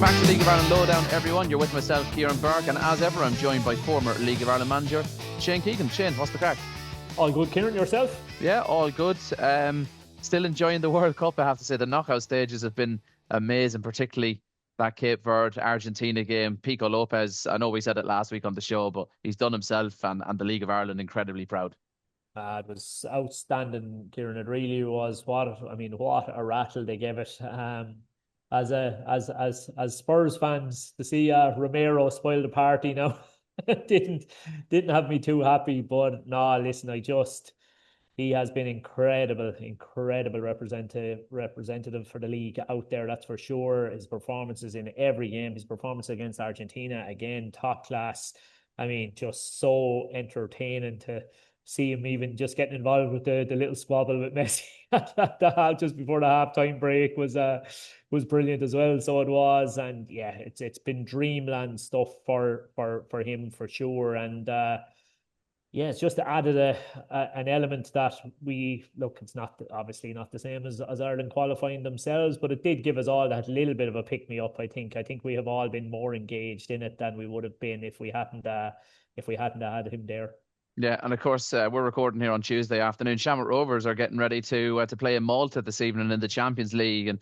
Back to League of Ireland Lowdown, everyone. You're with myself, Kieran Burke, and as ever, I'm joined by former League of Ireland manager Shane Keegan. Shane, what's the crack? All good, Kieran. Yourself? Yeah, all good. Still enjoying the World Cup, I have to say. The knockout stages have been amazing, particularly that Cape Verde Argentina game. Pico Lopes, I know we said it last week on the show, but he's done himself and the League of Ireland incredibly proud. It was outstanding, Kieran. It really was. What a rattle they gave it. As Spurs fans, to see Romero spoil the party now didn't have me too happy. But no, listen, he has been incredible representative for the league out there, that's for sure. His performances in every game, his performance against Argentina, again, top class. I mean, just so entertaining to see him even just getting involved with the little squabble with Messi just before the halftime break was brilliant as well. So it was, and yeah, it's been dreamland stuff for him for sure. And yeah, it's just added an element that it's not obviously not the same as Ireland qualifying themselves, but it did give us all that little bit of a pick me up. I think we have all been more engaged in it than we would have been if we hadn't had him there. Yeah, and of course, we're recording here on Tuesday afternoon. Shamrock Rovers are getting ready to play in Malta this evening in the Champions League. And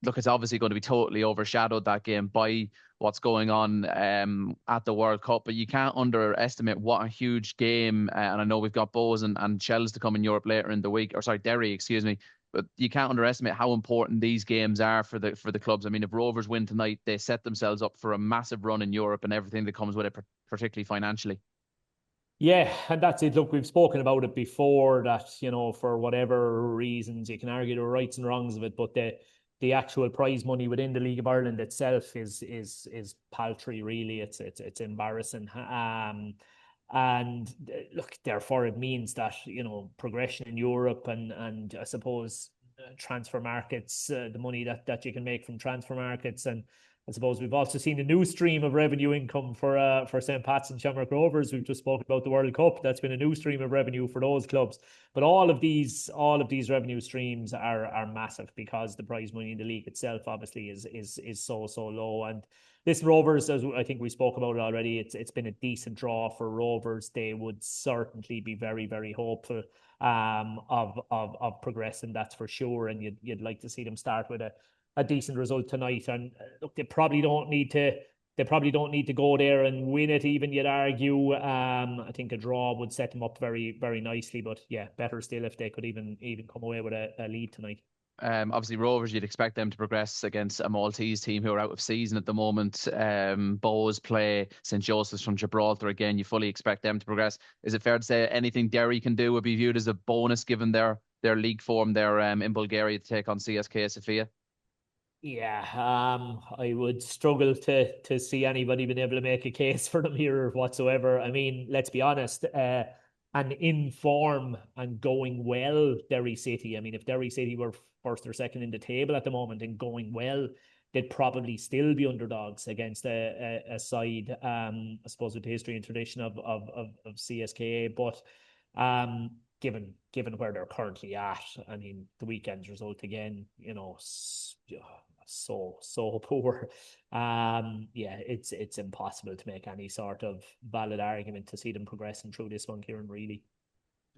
look, it's obviously going to be totally overshadowed, that game, by what's going on at the World Cup. But you can't underestimate what a huge game. And I know we've got Bows and Shells to come in Europe later in the week. Or sorry, Derry, excuse me. But you can't underestimate how important these games are for the clubs. I mean, if Rovers win tonight, they set themselves up for a massive run in Europe and everything that comes with it, particularly financially. Yeah, and that's it. Look, we've spoken about it before that, for whatever reasons, you can argue the rights and wrongs of it, but the actual prize money within the League of Ireland itself is paltry, really. It's embarrassing. And look, therefore it means that, progression in Europe and I suppose transfer markets, the money that you can make from transfer markets, and I suppose we've also seen a new stream of revenue income for St. Pat's and Shamrock Rovers. We've just spoken about the World Cup. That's been a new stream of revenue for those clubs. But all of these revenue streams are massive because the prize money in the league itself obviously is so low. And this Rovers, as I think we spoke about it already, it's been a decent draw for Rovers. They would certainly be very, very hopeful of progressing, that's for sure. And you'd like to see them start with a decent result tonight. And look, they probably don't need to go there and win it even, you'd argue. I think a draw would set them up very, very nicely, but yeah, better still if they could even come away with a lead tonight. Obviously Rovers, you'd expect them to progress against a Maltese team who are out of season at the moment. Bows play St. Joseph's from Gibraltar again. You fully expect them to progress. Is it fair to say anything Derry can do would be viewed as a bonus given their league form there in Bulgaria to take on CSKA Sofia? Yeah, I would struggle to see anybody being able to make a case for them here whatsoever. I mean, let's be honest, and in form and going well, Derry City. I mean, if Derry City were first or second in the table at the moment and going well, they'd probably still be underdogs against a side, I suppose, with the history and tradition of CSKA. But given where they're currently at, I mean, the weekend's result again, so poor. Yeah, it's impossible to make any sort of valid argument to see them progressing through this one, Kieran, really.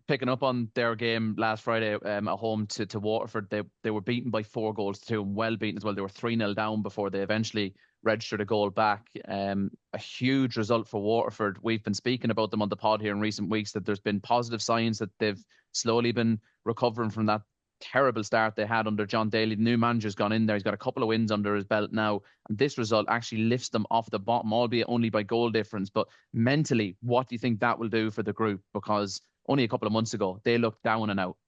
Picking up on their game last Friday at home to Waterford, they were beaten by 4-2 and well beaten as well. They were 3-0 down before they eventually registered a goal back. A huge result for Waterford. We've been speaking about them on the pod here in recent weeks, that there's been positive signs that they've slowly been recovering from that terrible start they had under John Daly. The new manager's gone in there. He's got a couple of wins under his belt now. And this result actually lifts them off the bottom, albeit only by goal difference. But mentally, what do you think that will do for the group? Because only a couple of months ago, they looked down and out.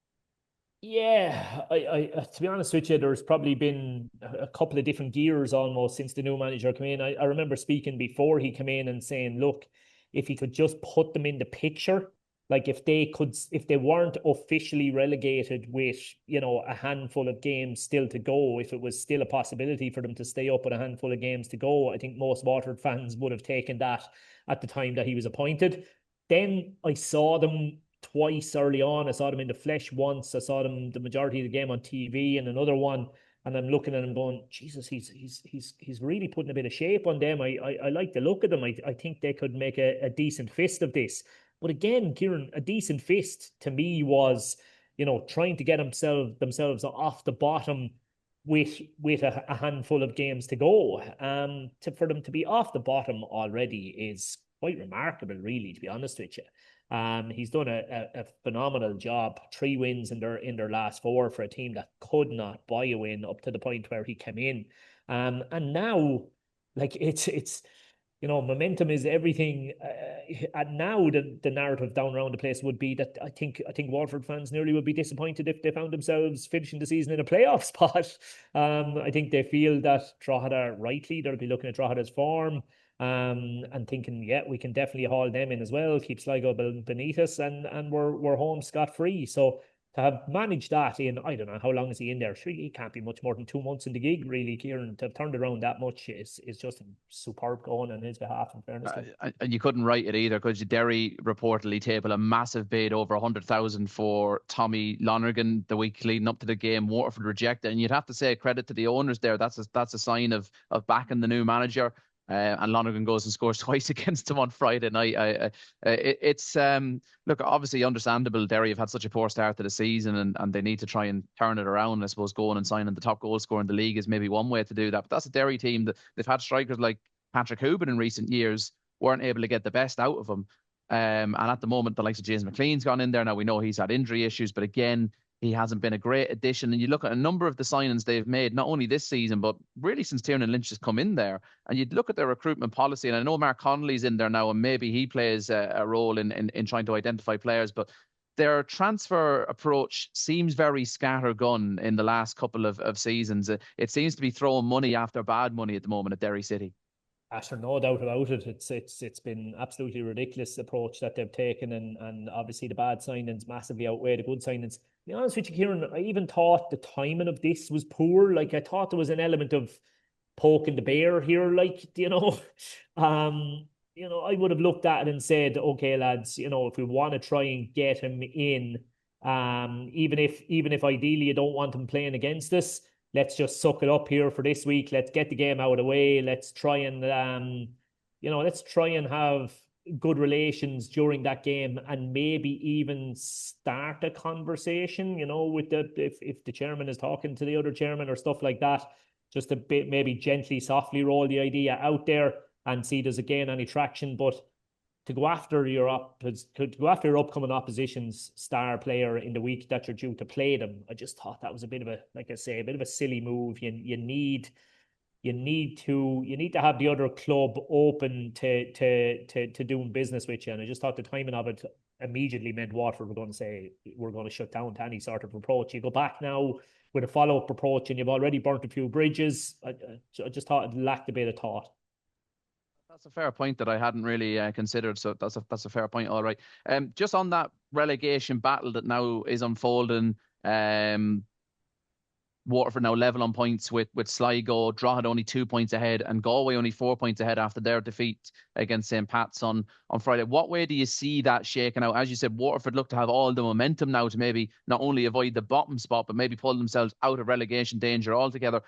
Yeah, I to be honest with you, there's probably been a couple of different gears almost since the new manager came in. I remember speaking before he came in and saying, look, if he could just put them in the picture, like if they weren't officially relegated with, a handful of games still to go, if it was still a possibility for them to stay up with a handful of games to go, I think most Waterford fans would have taken that at the time that he was appointed. Then I saw them twice early on. I saw them in the flesh once. I saw them the majority of the game on TV, and another one And I'm looking at him going, Jesus, he's really putting a bit of shape on them. I like the look of them. I think they could make a decent fist of this. But again, Kieran, a decent fist to me was, trying to get themselves off the bottom with a handful of games to go. For them to be off the bottom already is quite remarkable, really, to be honest with you. He's done a phenomenal job. 3 wins in their last 4 for a team that could not buy a win up to the point where he came in. And now, like it's momentum is everything. And now the narrative down around the place would be that I think Waterford fans nearly would be disappointed if they found themselves finishing the season in a playoff spot. I think they feel that Drogheda, rightly, they'll be looking at Drogheda's form. And thinking, yeah, we can definitely haul them in as well, keep Sligo beneath us, and we're home scot-free. So to have managed that in, I don't know, how long is he in there? Sure, he can't be much more than 2 months in the gig, really, Kieran. To have turned around that much is just superb going on his behalf, in fairness. And you couldn't write it either, because Derry reportedly tabled a massive bid over 100,000 for Tommy Lonergan the week leading up to the game. Waterford rejected, and you'd have to say credit to the owners there. That's a sign of backing the new manager. And Lonergan goes and scores twice against them on Friday night. It's look, obviously understandable. Derry have had such a poor start to the season, and they need to try and turn it around. I suppose going and signing the top goal scorer in the league is maybe one way to do that. But that's a Derry team that they've had strikers like Patrick Hooban in recent years, weren't able to get the best out of him. And at the moment, the likes of James McLean's gone in there. Now we know he's had injury issues, but again, he hasn't been a great addition. And you look at a number of the signings they've made, not only this season, but really since Tiernan Lynch has come in there. And you'd look at their recruitment policy, and I know Mark Connolly's in there now, and maybe he plays a role in trying to identify players, but their transfer approach seems very scattergun in the last couple of seasons. It seems to be throwing money after bad money at the moment at Derry City. Sure, no doubt about it. It's been absolutely ridiculous approach that they've taken, and obviously the bad signings massively outweigh the good signings. To be honest with you, Kieran, I even thought the timing of this was poor. Like, I thought there was an element of poking the bear here. Like, I would have looked at it and said, okay, lads, if we want to try and get him in, even if ideally you don't want him playing against us, let's just suck it up here for this week. Let's get the game out of the way. Let's try and have good relations during that game, and maybe even start a conversation, with if the chairman is talking to the other chairman or stuff like that, just a bit, maybe gently, softly roll the idea out there and see does it gain any traction. But to go after your upcoming opposition's star player in the week that you're due to play them, I just thought that was a bit of a silly move. You need to have the other club open to doing business with you. And I just thought the timing of it immediately meant Waterford were going to say, we're going to shut down to any sort of approach. You go back now with a follow-up approach, and you've already burnt a few bridges. I just thought it lacked a bit of thought. That's a fair point that I hadn't really considered. So that's a fair point. All right. Just on that relegation battle that now is unfolding, Waterford now level on points with Sligo, Drogheda only 2 points ahead, and Galway only 4 points ahead after their defeat against St. Pat's on Friday. What way do you see that shaking out? As you said, Waterford look to have all the momentum now to maybe not only avoid the bottom spot, but maybe pull themselves out of relegation danger altogether.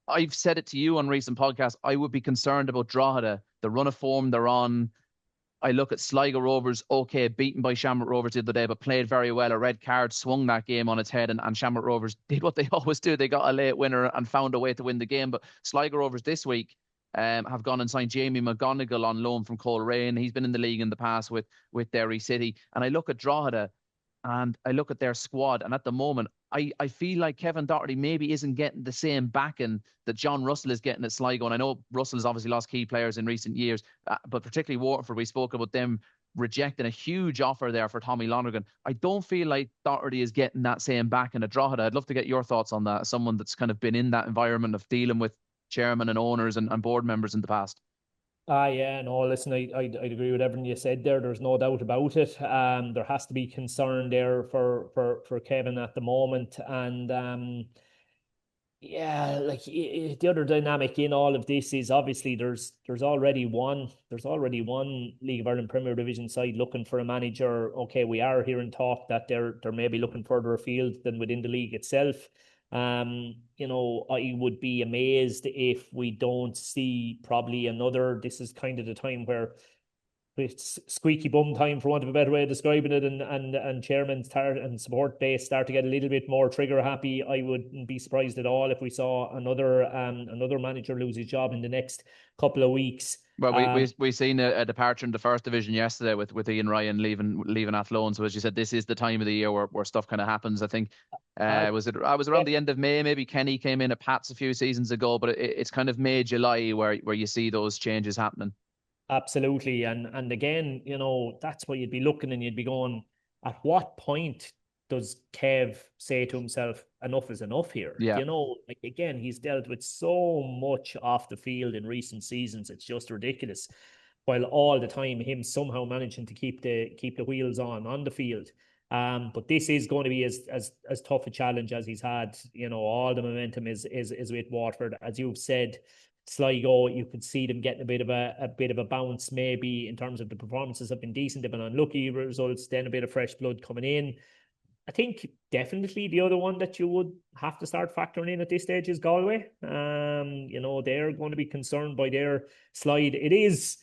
I've said it to you on recent podcasts. I would be concerned about Drogheda, the run of form they're on. I look at Sligo Rovers, okay, beaten by Shamrock Rovers the other day, but played very well. A red card swung that game on its head, and Shamrock Rovers did what they always do. They got a late winner and found a way to win the game. But Sligo Rovers this week have gone and signed Jamie McGonigal on loan from Coleraine. He's been in the league in the past with Derry City. And I look at Drogheda, and I look at their squad, and at the moment, I feel like Kevin Doherty maybe isn't getting the same backing that John Russell is getting at Sligo. And I know Russell has obviously lost key players in recent years, but particularly Waterford, we spoke about them rejecting a huge offer there for Tommy Lonergan. I don't feel like Doherty is getting that same backing at Drogheda. I'd love to get your thoughts on that, someone that's kind of been in that environment of dealing with chairman and owners and board members in the past. Yeah, no, listen, I'd agree with everything you said there. There's no doubt about it. There has to be concern there for Kevin at the moment. And yeah, like the other dynamic in all of this is obviously there's already one League of Ireland Premier Division side looking for a manager. Okay, we are hearing talk that they're maybe looking further afield than within the league itself. I would be amazed if we don't see probably another. This is kind of the time where it's squeaky bum time, for want of a better way of describing it, and chairman start and support base start to get a little bit more trigger happy. I wouldn't be surprised at all if we saw another manager lose his job in the next couple of weeks. Well, we seen a departure in the first division yesterday with Ian Ryan leaving Athlone. So as you said, this is the time of the year where stuff kind of happens. I think uh, I was around the end of May. Maybe Kenny came in at Pats a few seasons ago, but it's kind of May, July where you see those changes happening. Absolutely. And again, that's where you'd be looking and you'd be going, at what point does Kev say to himself, enough is enough here? Yeah. Like again, he's dealt with so much off the field in recent seasons. It's just ridiculous. While all the time him somehow managing to keep the wheels on the field. But this is going to be as tough a challenge as he's had. All the momentum is with Watford, as you've said. Sligo, you could see them getting a bit of a bounce, maybe in terms of the performances have been decent. They've been unlucky results, then a bit of fresh blood coming in. I think definitely the other one that you would have to start factoring in at this stage is Galway. They're going to be concerned by their slide. It is,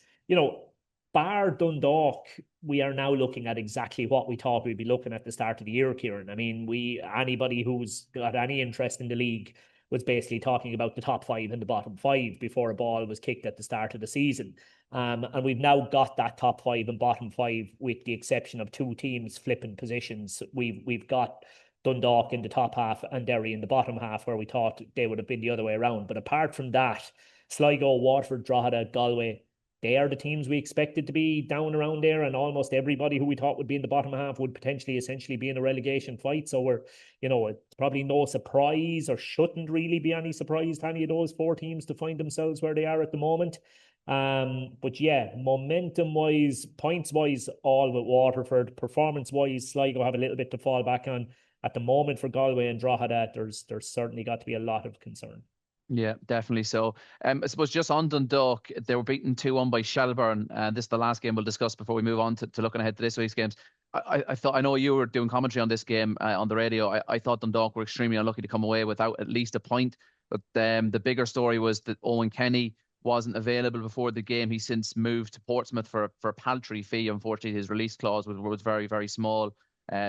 bar Dundalk, we are now looking at exactly what we thought we'd be looking at the start of the year, Kieran. I mean, anybody who's got any interest in the league was basically talking about the top five and the bottom five before a ball was kicked at the start of the season. And we've now got that top five and bottom five, with the exception of two teams flipping positions. We've got Dundalk in the top half and Derry in the bottom half, where we thought they would have been the other way around. But apart from that, Sligo, Waterford, Drogheda, Galway, they are the teams we expected to be down around there, and almost everybody who we thought would be in the bottom half would potentially essentially be in a relegation fight. So it's probably no surprise, or shouldn't really be any surprise to any of those four teams to find themselves where they are at the moment. But yeah, momentum wise, points wise, all with Waterford. Performance wise, Sligo have a little bit to fall back on at the moment. For Galway and Drogheda, there's certainly got to be a lot of concern. Yeah, definitely so. I suppose just on Dundalk, they were beaten 2-1 by Shelbourne. And this is the last game we'll discuss before we move on to looking ahead to this week's games. I know you were doing commentary on this game on the radio. I thought Dundalk were extremely unlucky to come away without at least a point. But the bigger story was that Owen Kenny wasn't available before the game. He's since moved to Portsmouth for a paltry fee. Unfortunately, his release clause was very, very small.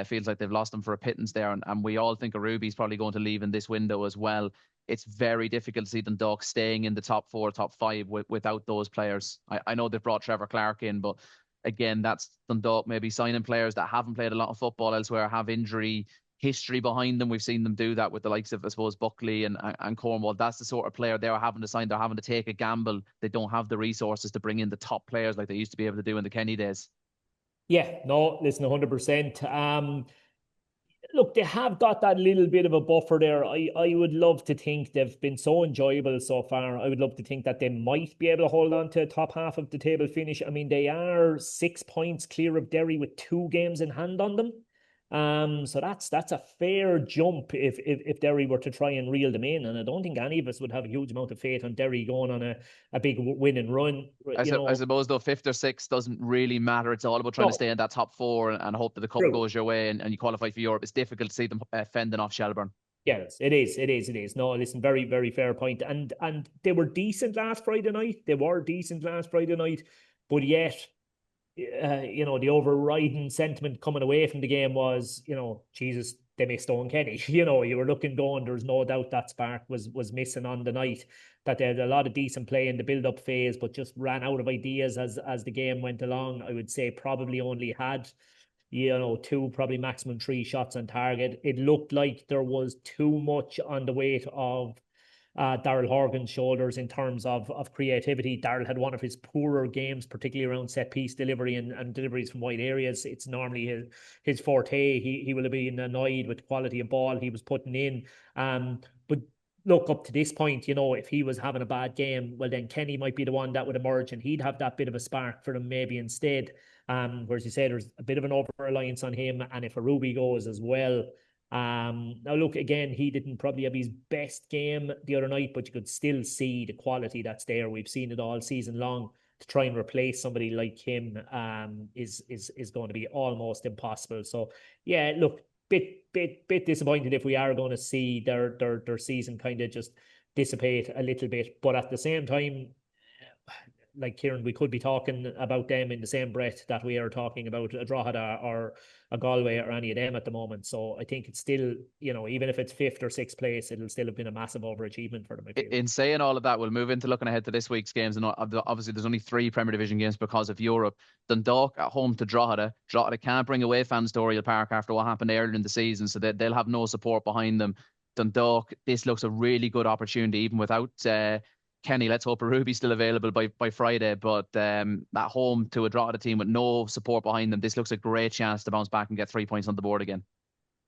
Feels like they've lost him for a pittance there. And we all think Arubi's probably going to leave in this window as well. It's very difficult to see Dundalk staying in the top four, top five without those players. I know they've brought Trevor Clark in, but again, that's Dundalk maybe signing players that haven't played a lot of football elsewhere, have injury history behind them. We've seen them do that with the likes of, I suppose, Buckley and Cornwall. That's the sort of player they're having to sign. They're having to take a gamble. They don't have the resources to bring in the top players like they used to be able to do in the Kenny days. Yeah, no, listen, 100%. Look, they have got that little bit of a buffer there. I would love to think they've been so enjoyable so far. I would love to think that they might be able to hold on to the top half of the table finish. I mean, they are 6 points clear of Derry with 2 games in hand on them. So that's a fair jump if Derry were to try and reel them in. And I don't think any of us would have a huge amount of faith on Derry going on a big win and run. I suppose though, fifth or sixth doesn't really matter. It's all about trying to stay in that top four and hope that the cup goes your way and you qualify for Europe. It's difficult to see them fending off Shelbourne. Yes, it is. No, listen, very, very fair point. And they were decent last Friday night. But yet, the overriding sentiment coming away from the game was, Jesus, they missed Owen Kenny. You were looking going, there's no doubt that spark was missing on the night, that they had a lot of decent play in the build-up phase, but just ran out of ideas as the game went along. I would say probably only had, 2, probably maximum 3 shots on target. It looked like there was too much on the weight of Daryl Horgan's shoulders in terms of creativity. Daryl had one of his poorer games, particularly around set piece delivery and deliveries from wide areas. It's normally his forte. He will have been annoyed with the quality of ball he was putting in. But look, up to this point, if he was having a bad game, well, then Kenny might be the one that would emerge and he'd have that bit of a spark for them maybe instead. Whereas you say there's a bit of an over-reliance on him, and if Arubi goes as well, now look, again, he didn't probably have his best game the other night, but you could still see the quality that's there. We've seen it all season long. To try and replace somebody like him is going to be almost impossible. So yeah, look, bit disappointed if we are going to see their season kind of just dissipate a little bit. But at the same time, like Kieran, we could be talking about them in the same breath that we are talking about a Drogheda or a Galway or any of them at the moment. So I think it's still, even if it's fifth or sixth place, it'll still have been a massive overachievement for them, I feel. In saying all of that, we'll move into looking ahead to this week's games. And obviously, there's only 3 Premier Division games because of Europe. Dundalk at home to Drogheda. Drogheda can't bring away fans to Oriel Park after what happened earlier in the season, so they'll have no support behind them. Dundalk, this looks a really good opportunity, even without Kenny. Let's hope Ruby's still available by Friday. But at home to a Drogheda team with no support behind them, this looks a great chance to bounce back and get 3 points on the board again.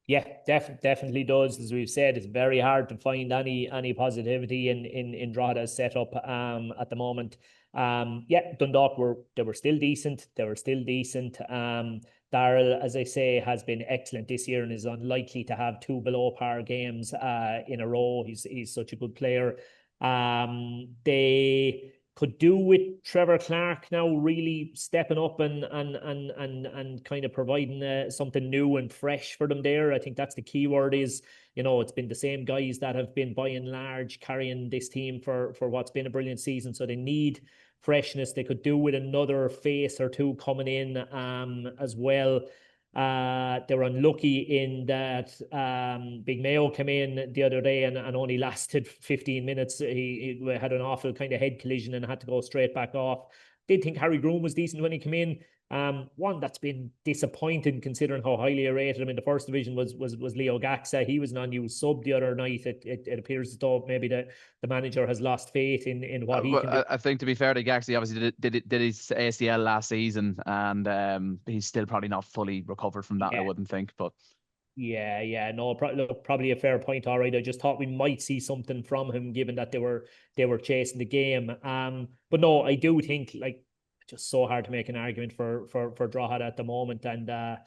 Yeah, definitely does. As we've said, it's very hard to find any positivity in Drogheda's setup at the moment. Yeah, Dundalk were still decent. They were still decent. Darrell, as I say, has been excellent this year and is unlikely to have 2 below par games in a row. He's such a good player. They could do with Trevor Clark now really stepping up and kind of providing something new and fresh for them there. I think that's the key word is, it's been the same guys that have been by and large carrying this team for what's been a brilliant season. So they need freshness. They could do with another face or two coming in as well. They were unlucky in that Big Mayo came in the other day and only lasted 15 minutes. He had an awful kind of head collision and had to go straight back off. Did think Harry Groom was decent when he came in. One that's been disappointing considering how highly I rated him in the first division was Leo Gaxa. He was an unused sub the other night. It appears as though maybe the manager has lost faith in what he can do. I think, to be fair to Gaxa, obviously did his ACL last season, and he's still probably not fully recovered from that. Yeah. I wouldn't think, but yeah, no, probably a fair point. All right, I just thought we might see something from him, given that they were chasing the game. But no, I do think just so hard to make an argument for Drogheda at the moment, and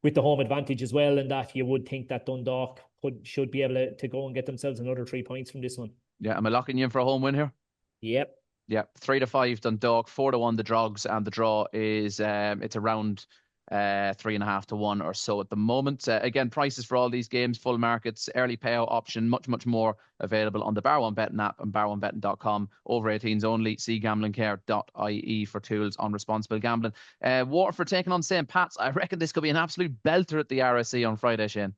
with the home advantage as well, and that you would think that Dundalk should be able to go and get themselves another 3 points from this one. Yeah, am I locking you in for a home win here? Yep. Yeah, 3-5 Dundalk, 4-1 the Drogs, and the draw is it's around 3.5 to 1 or so at the moment. Again, prices for all these games, full markets, early payout option, much more available on the Bar One Betting app and bar1betting.com. Over 18s only. See gamblingcare.ie for tools on responsible gambling. Waterford taking on St. Pat's. I reckon this could be an absolute belter at the RSC on Friday, Shane.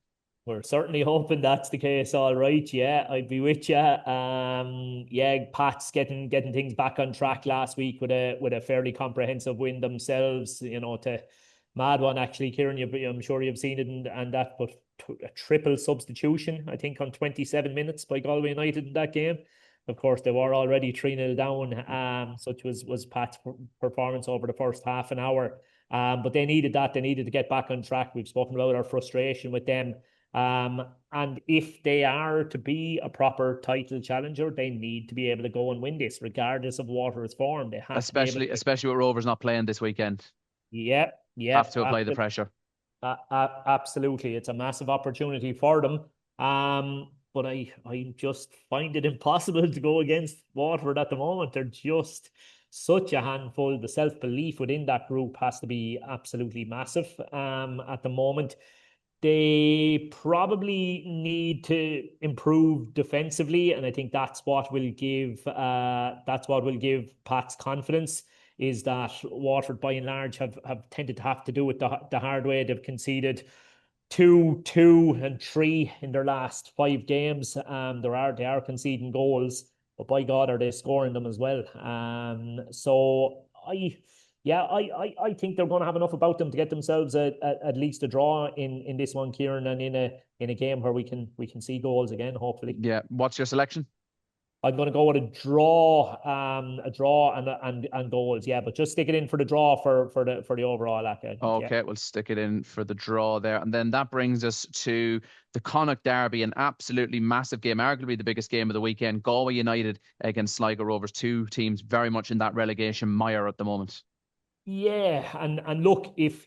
We're certainly hoping that's the case. All right, yeah, I'd be with you. Yeah, Pat's getting things back on track last week with a fairly comprehensive win themselves. To mad one actually, Kieran. I'm sure you've seen it and that, but a triple substitution, I think, on 27 minutes by Galway United in that game. Of course, they were already 3-0 down. Such was Pat's performance over the first half an hour. But they needed that. They needed to get back on track. We've spoken about our frustration with them. And if they are to be a proper title challenger, they need to be able to go and win this, regardless of Waterford's form. They have especially with Rovers not playing this weekend. Yeah, have to apply the pressure. Absolutely, it's a massive opportunity for them. But I just find it impossible to go against Waterford at the moment. They're just such a handful. The self-belief within that group has to be absolutely massive. At the moment, they probably need to improve defensively, and I think that's what will give Pat's confidence, is that Waterford by and large have tended to have to do it the hard way. They've conceded 2, 2, and 3 in their last 5 games. They are conceding goals, but by God, are they scoring them as well. So I think they're going to have enough about them to get themselves at least a draw in this one, Kieran, and in a game where we can see goals again, hopefully. Yeah. What's your selection? I'm going to go with a draw and goals. Yeah, but just stick it in for the draw for the overall. Okay, yeah. We'll stick it in for the draw there, and then that brings us to the Connacht Derby, an absolutely massive game, arguably the biggest game of the weekend. Galway United against Sligo Rovers, 2 teams very much in that relegation mire at the moment. Yeah, and look, if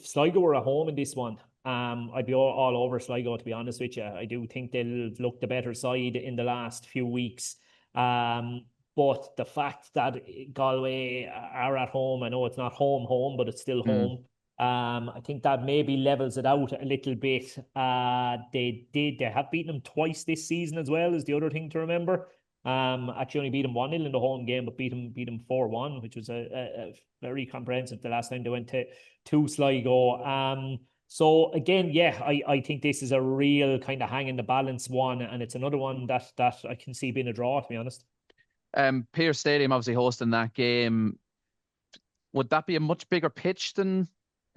Sligo were at home in this one, I'd be all over Sligo, to be honest with you. I do think they'll look the better side in the last few weeks. But the fact that Galway are at home, I know it's not home, but it's still home. I think that maybe levels it out a little bit. They have beaten them twice this season as well, is the other thing to remember. Actually only beat them 1-0 in the home game, but beat them 4-1, which was a very comprehensive the last time they went to Sligo. So again, yeah, I think this is a real kind of hang in the balance one, and it's another one that I can see being a draw, to be honest. Pierce Stadium obviously hosting that game. Would that be a much bigger pitch than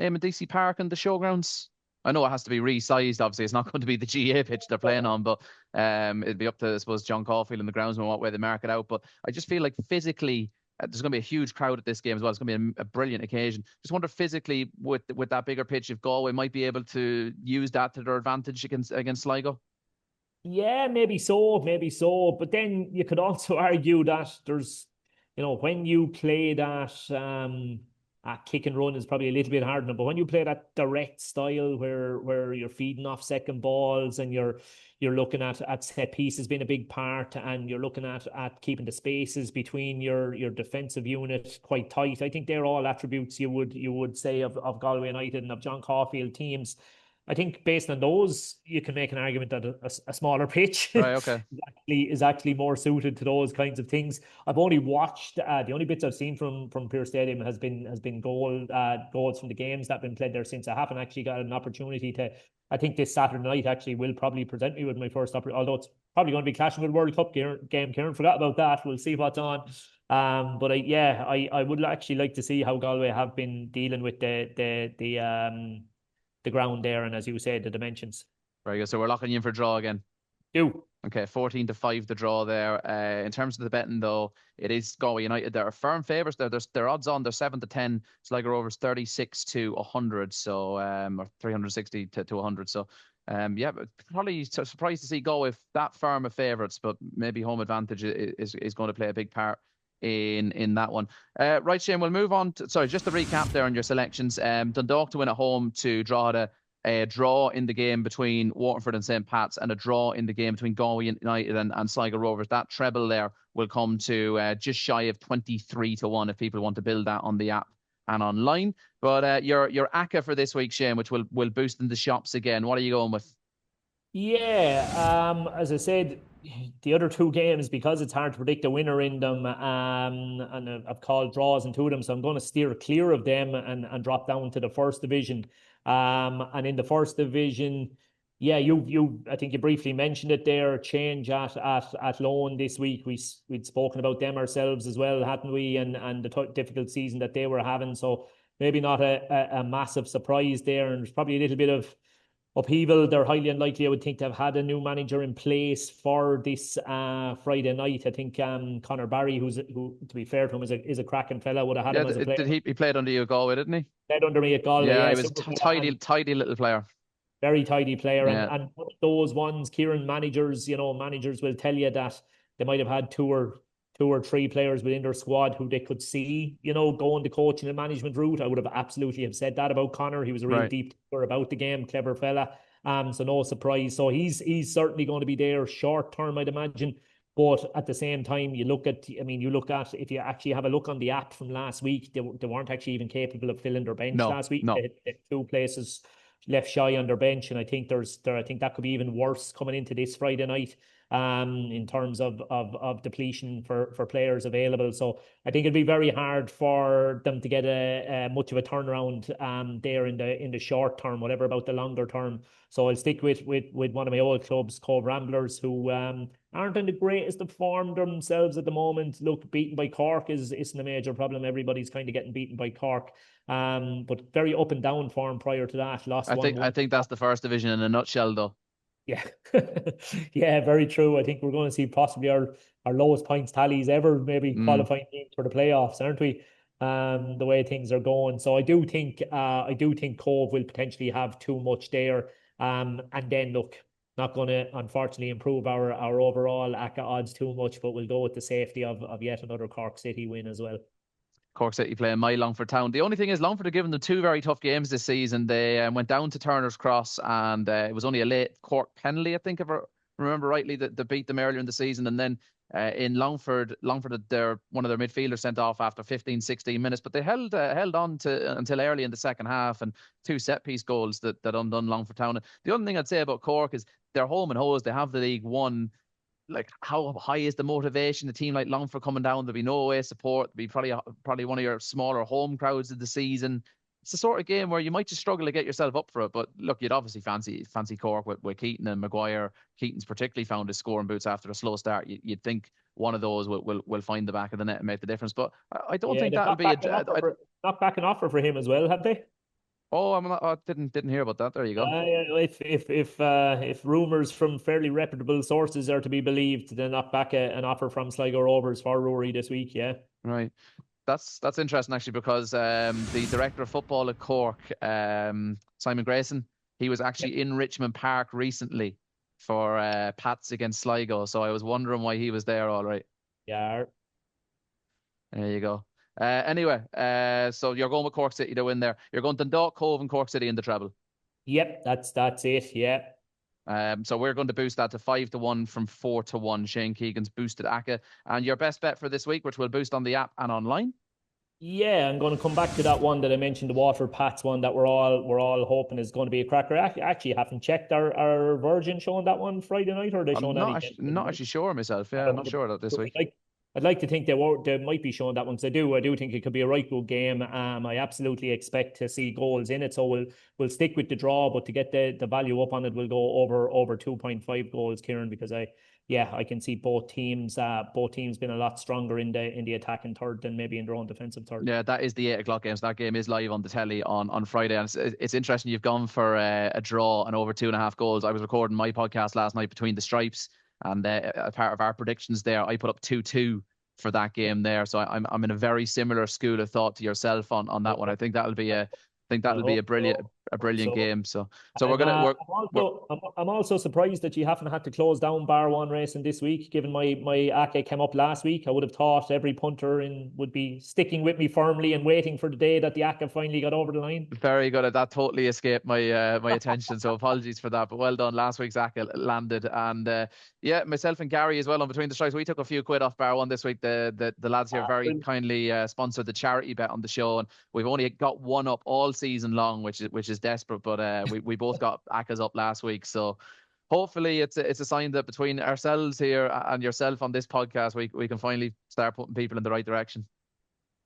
DC Park and the showgrounds? I know it has to be resized. Obviously, it's not going to be the GA pitch they're playing on, but it'd be up to, I suppose, John Caulfield and the groundsman what way they mark it out. But I just feel like physically, there's going to be a huge crowd at this game as well. It's going to be a brilliant occasion. Just wonder physically with that bigger pitch, if Galway might be able to use that to their advantage against Sligo. Yeah, maybe so, maybe so. But then you could also argue that there's, when you play that kick and run is probably a little bit harder, but when you play that direct style where you're feeding off second balls and you're looking at set pieces being a big part, and you're looking at keeping the spaces between your defensive unit quite tight. I think they're all attributes you would say of Galway United and of John Caulfield teams. I think based on those, you can make an argument that a smaller pitch Right, okay. is actually more suited to those kinds of things. I've only watched the only bits I've seen from Pierce Stadium has been goals from the games that have been played there since. I haven't actually got an opportunity to. I think this Saturday night actually will probably present me with my first opportunity, although it's probably going to be clashing with World Cup game. Kieran forgot about that. We'll see what's on. But I would actually like to see how Galway have been dealing with the ground there, and as you said, the dimensions. Very good. So we're locking you in for draw again. Do. Okay, 14-5 the draw there. In terms of the betting, though, it is Galway United. There are firm favourites there. Their odds on. They're 7-10. Sligo Rovers 36-100. So or 360 to 100. So yeah, probably surprised to see Galway that firm of favourites, but maybe home advantage is going to play a big part in that one. Right, Shane, we'll move on to, sorry, just to recap there on your selections. Dundalk to win at home to Drogheda, a draw in the game between Waterford and St. Pat's, and a draw in the game between Galway United and Sligo Rovers. That treble there will come to just shy of 23-1 if people want to build that on the app and online. But your ACCA for this week, Shane, which will boost in the shops again. What are you going with? Yeah, as I said, the other two games, because it's hard to predict a winner in them, and I've called draws into them, so I'm going to steer clear of them and drop down to the first division. And in the first division, yeah, I think you briefly mentioned it there. Change at loan this week. We'd spoken about them ourselves as well, hadn't we? And the difficult season that they were having. So maybe not a massive surprise there. And there's probably a little bit of upheaval. They're highly unlikely, I would think, to have had a new manager in place for this Friday night. I think Conor Barry, who to be fair to him is a cracking fella, would have had him as a player. Did he played under you at Galway, didn't he? Played under me at Galway. Yeah, he was tidy little player. Very tidy player. Yeah. And one of those ones, Kieran, managers will tell you that they might have had two or three players within their squad who they could see, going the coaching and management route. I would have absolutely have said that about Conor. He was a real deep thinker about the game, clever fella. So no surprise. So he's certainly going to be there short term, I'd imagine. But at the same time, you look at if you actually have a look on the app from last week, they weren't actually even capable of filling their bench last week. No. They had two places left shy on their bench, and I think I think that could be even worse coming into this Friday night. In terms of depletion for players available. So I think it'd be very hard for them to get a much of a turnaround there in the short term, whatever about the longer term. So I'll stick with one of my old clubs, Cove Ramblers, who aren't in the greatest of form themselves at the moment. Look, beaten by Cork isn't a major problem. Everybody's kind of getting beaten by Cork. But very up and down form prior to that. I think that's the first division in a nutshell, though. Yeah, yeah, very true. I think we're going to see possibly our lowest points tallies ever, maybe qualifying for the playoffs, aren't we? The way things are going. So I do think Cove will potentially have too much there. And then look, not going to unfortunately improve our overall ACCA odds too much, but we'll go with the safety of yet another Cork City win as well. Cork City playing my Longford Town. The only thing is Longford have given them two very tough games this season. They went down to Turner's Cross, and it was only a late Cork penalty, I think, remember rightly, that they beat them earlier in the season, and then in Longford, one of their midfielders sent off after 15, 16 minutes, but they held on to until early in the second half, and 2 set piece goals that undone Longford Town. The other thing I'd say about Cork is they're home and hose. They have the League One. Like, how high is the motivation? A team like Longford coming down, there'll be no away support. There'll be probably one of your smaller home crowds of the season. It's the sort of game where you might just struggle to get yourself up for it. But look, you'd obviously fancy Cork with Keaton and Maguire. Keaton's particularly found his scoring boots after a slow start. You'd think one of those will find the back of the net and make the difference. But I don't think that'll be knock back an offer for him as well, have they? Oh, I didn't hear about that. There you go. If rumors from fairly reputable sources are to be believed, then knock back an offer from Sligo Rovers for Rory this week. Yeah. Right. That's interesting, actually, because the director of football at Cork, Simon Grayson, he was actually in Richmond Park recently for Pats against Sligo. So I was wondering why he was there. All right. Yeah. There you go. Anyway, so you're going with Cork City to win there. You're going Dundalk, Cove, and Cork City in the treble. Yep, that's it. Yeah. So we're going to boost that to 5-1 from 4-1. Shane Keegan's boosted ACCA. And your best bet for this week, which we'll boost on the app and online? Yeah, I'm going to come back to that one that I mentioned, the Waterford Pats one that we're all hoping is going to be a cracker. I actually haven't checked. Our Virgin showing that one Friday night, or are they showing I'm not actually sure myself. Yeah, I'm not sure that this week. I'd like to think they might be showing that one, because I do think it could be a right good game. I absolutely expect to see goals in it, so we'll stick with the draw, but to get the value up on it, we'll go over 2.5 goals, Kieran, because I can see both teams being a lot stronger in the attacking third than maybe in their own defensive third. Yeah, that is the 8 o'clock game. So that game is live on the telly on Friday, and it's interesting. You've gone for a draw and over 2.5 goals. I was recording my podcast last night, Between the Stripes, and a part of our predictions there, I put up 2-2 for that game there. So I'm in a very similar school of thought to yourself on that one. I think that'll be a brilliant game. So I'm also surprised that you haven't had to close down Bar 1 racing this week, given my ACCA came up last week. I would have thought every punter would be sticking with me firmly and waiting for the day that the ACCA finally got over the line. Very good. That totally escaped my attention, so apologies for that, but well done. Last week's ACCA landed, and myself and Gary as well on Between the Strikes, we took a few quid off Bar 1 this week. The lads here very kindly sponsored the charity bet on the show, and we've only got one up all season long, which is desperate, but we both got ACCAs up last week, so hopefully it's a sign that between ourselves here and yourself on this podcast, we can finally start putting people in the right direction.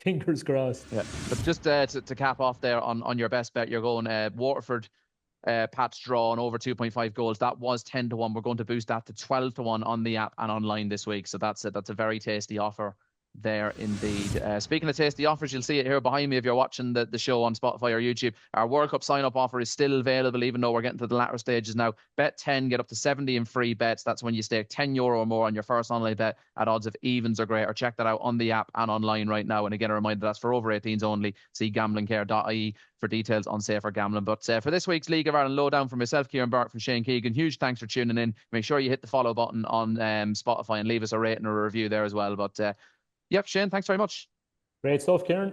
Fingers crossed. Yeah, but just to cap off there on your best bet, you're going Waterford Pats draw and over 2.5 goals. That was 10-1. We're going to boost that to 12-1 on the app and online this week, so that's a very tasty offer there indeed. Speaking of tasty offers, you'll see it here behind me if you're watching the show on Spotify or YouTube. Our World Cup sign-up offer is still available, even though we're getting to the latter stages now. Bet 10, get up to 70 in free bets. That's when you stake €10 or more on your first online bet at odds of evens or greater. Check that out on the app and online right now. And again, a reminder, that's for over 18s only. See gamblingcare.ie for details on safer gambling. But for this week's League of Ireland Lowdown, from myself, Kieran Burke, from Shane Keegan, huge thanks for tuning in. Make sure you hit the follow button on Spotify and leave us a rating or a review there as well. But yep, Shane, thanks very much. Great stuff, Kieran.